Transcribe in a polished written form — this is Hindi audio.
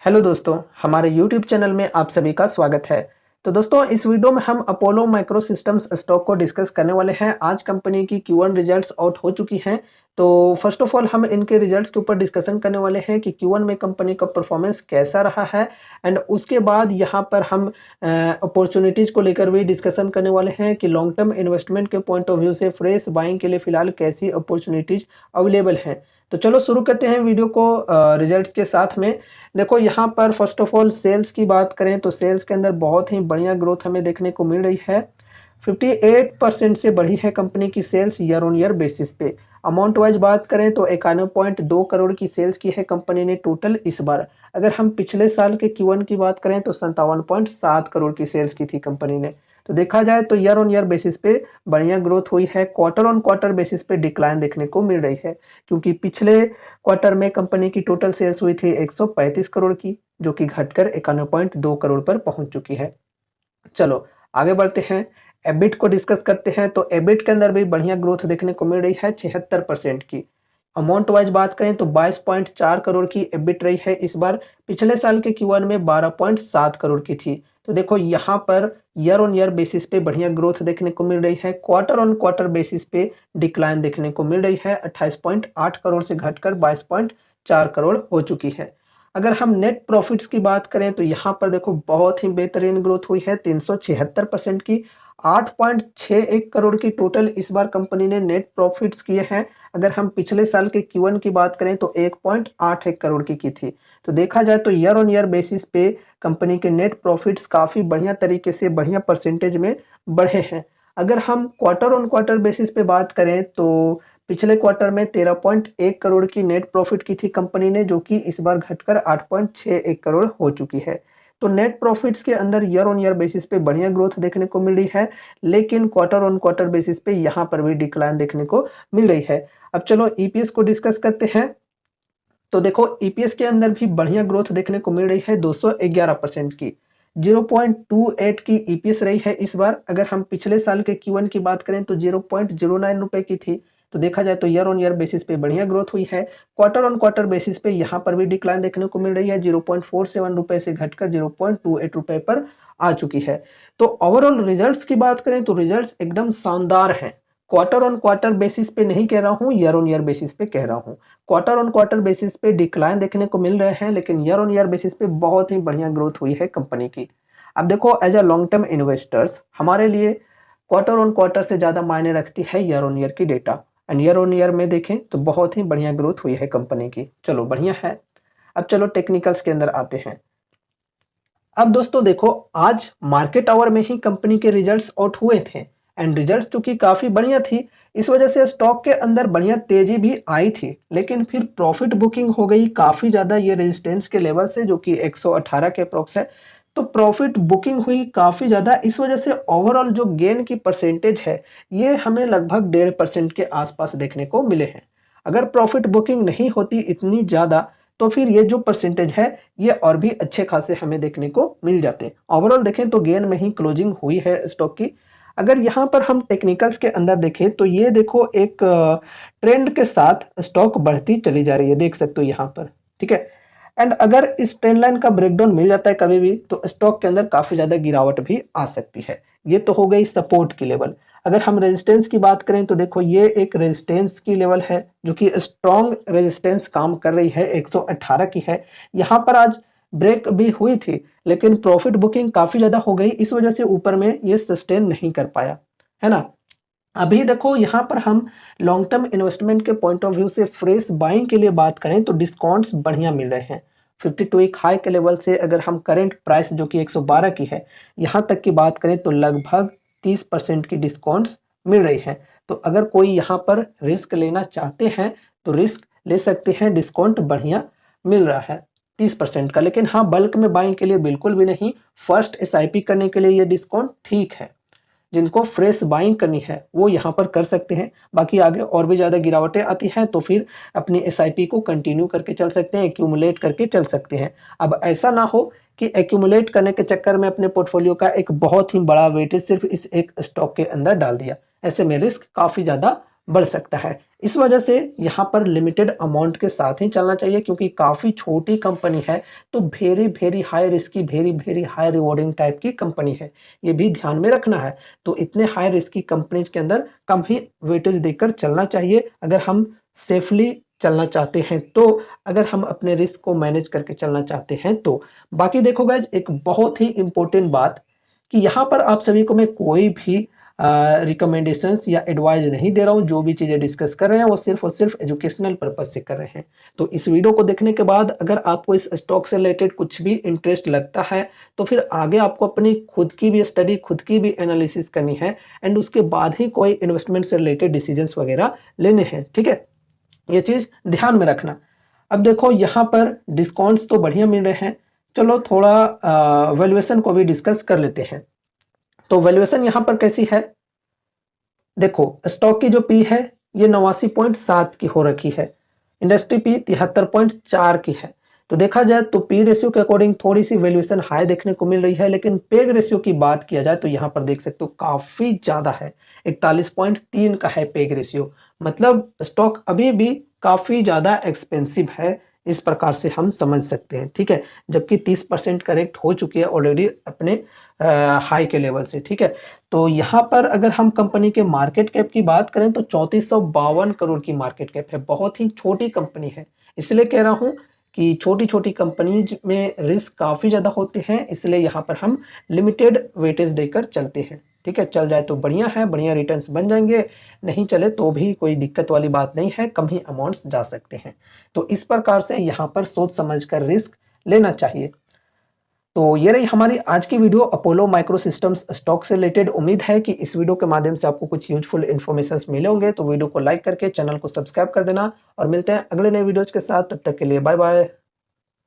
हेलो दोस्तों, हमारे यूट्यूब चैनल में आप सभी का स्वागत है। तो दोस्तों, इस वीडियो में हम अपोलो माइक्रो सिस्टम्स स्टॉक को डिस्कस करने वाले हैं। आज कंपनी की Q1 रिजल्ट्स आउट हो चुकी हैं। तो फर्स्ट ऑफ ऑल हम इनके रिजल्ट्स के ऊपर डिस्कशन करने वाले हैं कि Q1 में कंपनी का परफॉर्मेंस कैसा रहा है। एंड उसके बाद यहाँ पर हम अपॉर्चुनिटीज़ को लेकर भी डिस्कशन करने वाले हैं कि लॉन्ग टर्म इन्वेस्टमेंट के पॉइंट ऑफ व्यू से फ्रेश बाइंग के लिए फिलहाल कैसी अपॉर्चुनिटीज़ अवेलेबल हैं। तो चलो शुरू करते हैं वीडियो को रिजल्ट्स के साथ में। देखो यहाँ पर फर्स्ट ऑफ ऑल सेल्स की बात करें तो सेल्स के अंदर बहुत ही बढ़िया ग्रोथ हमें देखने को मिल रही है। 58% से बढ़ी है कंपनी की sales year on year basis पे। अमाउंट वाइज बात करें तो 91.2 करोड़ की सेल्स की है कंपनी ने टोटल इस बार। अगर हम पिछले साल के Q1 की बात करें तो 57.7 करोड़ की सेल्स की थी कंपनी ने। तो देखा जाए तो ईयर ऑन ईयर बेसिस पे बढ़िया ग्रोथ हुई है। क्वार्टर ऑन क्वार्टर बेसिस पे डिक्लाइन देखने को मिल रही है, क्योंकि पिछले क्वार्टर में कंपनी की टोटल सेल्स हुई थी 135 करोड़ की, जो कि घटकर 91.2 करोड़ पर पहुंच चुकी है। चलो आगे बढ़ते हैं, एबिट को डिस्कस करते हैं। तो एबिट के अंदर भी बढ़िया ग्रोथ देखने को मिल रही है 76% की। अमाउंट वाइज बात करें तो 22.4 करोड़ की एबिट रही है इस बार। पिछले साल के Q1 में 12.7 करोड़ की थी। तो देखो यहाँ per year on year basis पे बढ़िया ग्रोथ देखने को मिल रही है। क्वार्टर ऑन क्वार्टर बेसिस पे डिक्लाइन देखने को मिल रही है। 28.8 करोड़ से घटकर 22.4 करोड़ हो चुकी है। अगर हम नेट प्रॉफिट्स की बात करें तो यहाँ पर देखो बहुत ही बेहतरीन ग्रोथ हुई है 376% की। 8.61 करोड़ की टोटल इस बार कंपनी ने नेट प्रॉफिट्स किए हैं। अगर हम पिछले साल के Q1 की बात करें तो 1.81 करोड़ की थी। तो देखा जाए तो ईयर ऑन ईयर बेसिस पे कंपनी के नेट प्रॉफिट्स काफ़ी बढ़िया तरीके से बढ़िया परसेंटेज में बढ़े हैं। अगर हम क्वार्टर ऑन क्वार्टर बेसिस पे बात करें तो पिछले क्वार्टर में 13.1 करोड़ की नेट प्रॉफिट की थी कंपनी ने, जो कि इस बार घटकर 8.61 करोड़ हो चुकी है। तो नेट प्रॉफिट्स के अंदर ईयर ऑन ईयर बेसिस पे बढ़िया ग्रोथ देखने को मिल रही है, लेकिन क्वार्टर ऑन क्वार्टर बेसिस पे यहाँ पर भी डिक्लाइन देखने को मिल रही है। अब चलो ईपीएस को डिस्कस करते हैं। तो देखो ईपीएस के अंदर भी बढ़िया ग्रोथ देखने को मिल रही है 211% की। 0.28 की ईपीएस रही है इस बार। अगर हम पिछले साल के Q1 की बात करें तो 0.09 रुपए की थी। तो देखा जाए तो ईयर ऑन ईयर बेसिस पे बढ़िया ग्रोथ हुई है। क्वार्टर ऑन क्वार्टर बेसिस पे यहाँ पर भी डिक्लाइन देखने को मिल रही है। 0.47 रुपए से घटकर 0.28 रुपए पर आ चुकी है। तो ओवरऑल रिजल्ट्स की बात करें तो रिजल्ट्स एकदम शानदार हैं। क्वार्टर ऑन क्वार्टर बेसिस पे नहीं कह रहा हूँ, ईयर ऑन ईयर बेसिस पे कह रहा हूँ। क्वार्टर ऑन क्वार्टर बेसिस पे डिक्लाइन देखने को मिल रहे हैं, लेकिन ईयर ऑन ईयर बेसिस पे बहुत ही बढ़िया ग्रोथ हुई है कंपनी की। अब देखो as a long term investors हमारे लिए क्वार्टर ऑन क्वार्टर से ज़्यादा मायने रखती है ईयर ऑन ईयर की data. And year on year में देखें तो बहुत ही बढ़िया ग्रोथ हुई है कंपनी की। चलो बढ़िया है। अब चलो टेक्निकल्स के अंदर आते हैं। अब दोस्तों देखो, आज मार्केट आवर में ही कंपनी के रिजल्ट्स आउट हुए थे। एंड रिजल्ट्स चूंकि काफ़ी बढ़िया थी, इस वजह से स्टॉक के अंदर बढ़िया तेजी भी आई थी, लेकिन फिर प्रॉफिट बुकिंग हो गई काफ़ी ज़्यादा ये रेजिस्टेंस के लेवल से, जो कि 118 के अप्रॉक्स है। तो प्रॉफिट बुकिंग हुई काफ़ी ज़्यादा, इस वजह से ओवरऑल जो गेन की परसेंटेज है ये हमें लगभग 1.5% के आसपास देखने को मिले हैं। अगर प्रॉफिट बुकिंग नहीं होती इतनी ज़्यादा तो फिर ये जो परसेंटेज है ये और भी अच्छे खासे हमें देखने को मिल जाते। ओवरऑल देखें तो गेन में ही क्लोजिंग हुई है स्टॉक की। अगर यहाँ पर हम टेक्निकल्स के अंदर देखें तो ये देखो एक ट्रेंड के साथ स्टॉक बढ़ती चली जा रही है, देख सकते हो यहाँ पर, ठीक है। एंड अगर इस ट्रेंड लाइन का ब्रेकडाउन मिल जाता है कभी भी तो स्टॉक के अंदर काफ़ी ज़्यादा गिरावट भी आ सकती है। ये तो हो गई सपोर्ट की लेवल। अगर हम रेजिस्टेंस की बात करें तो देखो ये एक रेजिस्टेंस की लेवल है, जो कि स्ट्रॉन्ग रेजिस्टेंस काम कर रही है, 118 की है। यहाँ पर आज ब्रेक भी हुई थी, लेकिन प्रॉफिट बुकिंग काफ़ी ज़्यादा हो गई, इस वजह से ऊपर में ये सस्टेन नहीं कर पाया, है ना। अभी देखो यहाँ पर हम लॉन्ग टर्म इन्वेस्टमेंट के पॉइंट ऑफ व्यू से फ्रेश बाइंग के लिए बात करें तो डिस्काउंट्स बढ़िया मिल रहे हैं। 52 एक हाई के लेवल से अगर हम करंट प्राइस जो कि 112 की है यहाँ तक की बात करें तो लगभग 30% की डिस्काउंट्स मिल रही हैं। तो अगर कोई यहाँ पर रिस्क लेना चाहते हैं तो रिस्क ले सकते हैं, डिस्काउंट बढ़िया मिल रहा है 30% का। लेकिन हाँ, बल्क में बाइंग के लिए बिल्कुल भी नहीं। फर्स्ट एसआईपी करने के लिए ये डिस्काउंट ठीक है। जिनको फ्रेश बाइंग करनी है वो यहाँ पर कर सकते हैं। बाकी आगे और भी ज़्यादा गिरावटें आती हैं तो फिर अपनी एसआईपी को कंटिन्यू करके चल सकते हैं, एक्यूमुलेट करके चल सकते हैं। अब ऐसा ना हो कि एक्यूमुलेट करने के चक्कर में अपने पोर्टफोलियो का एक बहुत ही बड़ा वेटेज सिर्फ इस एक स्टॉक के अंदर डाल दिया, ऐसे में रिस्क काफ़ी ज़्यादा बढ़ सकता है। इस वजह से यहाँ पर लिमिटेड अमाउंट के साथ ही चलना चाहिए, क्योंकि काफ़ी छोटी कंपनी है, तो very high risky, very high rewarding type की कंपनी है, ये भी ध्यान में रखना है। तो इतने हाई रिस्की कंपनीज के अंदर कम ही वेटेज देकर चलना चाहिए, अगर हम सेफली चलना चाहते हैं तो, अगर हम अपने रिस्क को मैनेज करके चलना चाहते हैं तो। बाकी देखो गाइज, एक बहुत ही इंपॉर्टेंट बात कि यहाँ पर आप सभी को मैं कोई भी रिकमेंडेशंस या एडवाइस नहीं दे रहा हूँ। जो भी चीज़ें डिस्कस कर रहे हैं वो सिर्फ और सिर्फ एजुकेशनल पर्पज से कर रहे हैं। तो इस वीडियो को देखने के बाद अगर आपको इस स्टॉक से रिलेटेड कुछ भी इंटरेस्ट लगता है, तो फिर आगे आपको अपनी खुद की भी स्टडी, खुद की भी एनालिसिस करनी है, एंड उसके बाद ही कोई इन्वेस्टमेंट से रिलेटेड डिसीजंस वगैरह लेने हैं, ठीक है। ये चीज़ ध्यान में रखना। अब देखो यहाँ पर डिस्काउंट्स तो बढ़िया मिल रहे हैं, चलो थोड़ा वैल्यूएशन को भी डिस्कस कर लेते हैं। तो वैल्यूएशन यहाँ पर कैसी है, देखो स्टॉक की जो पी है ये 89.7 की हो रखी है, इंडस्ट्री पी 73.4 की है। तो देखा जाए तो पी रेशियो के अकॉर्डिंग थोड़ी सी वैल्यूएशन हाई देखने को मिल रही है, लेकिन पेग रेशियो की बात किया जाए तो यहाँ पर देख सकते हो काफी ज्यादा है, 41.3 का है पेग रेशियो। मतलब स्टॉक अभी भी काफी ज्यादा एक्सपेंसिव है, इस प्रकार से हम समझ सकते हैं, ठीक है। जबकि 30% करेक्ट हो चुकी है ऑलरेडी अपने हाई के लेवल से, ठीक है। तो यहाँ पर अगर हम कंपनी के मार्केट कैप की बात करें तो 3452 करोड़ की मार्केट कैप है, बहुत ही छोटी कंपनी है। इसलिए कह रहा हूँ कि छोटी छोटी कंपनीज में रिस्क काफ़ी ज़्यादा होते हैं, इसलिए यहाँ पर हम लिमिटेड वेटेज देकर चलते हैं, ठीक है। चल जाए तो बढ़िया है, बढ़िया रिटर्न्स बन जाएंगे, नहीं चले तो भी कोई दिक्कत वाली बात नहीं है, कम ही अमाउंट्स जा सकते हैं। तो इस प्रकार से यहाँ पर सोच समझ कर रिस्क लेना चाहिए। तो ये रही हमारी आज की video Apollo micro systems stock से रिलेटेड। उम्मीद है कि इस वीडियो के माध्यम से आपको कुछ यूजफुल इन्फॉर्मेशन मिले होंगे। तो वीडियो को लाइक करके चैनल को सब्सक्राइब कर देना, और मिलते हैं अगले नए वीडियोज के साथ। तब तक के लिए बाय बाय।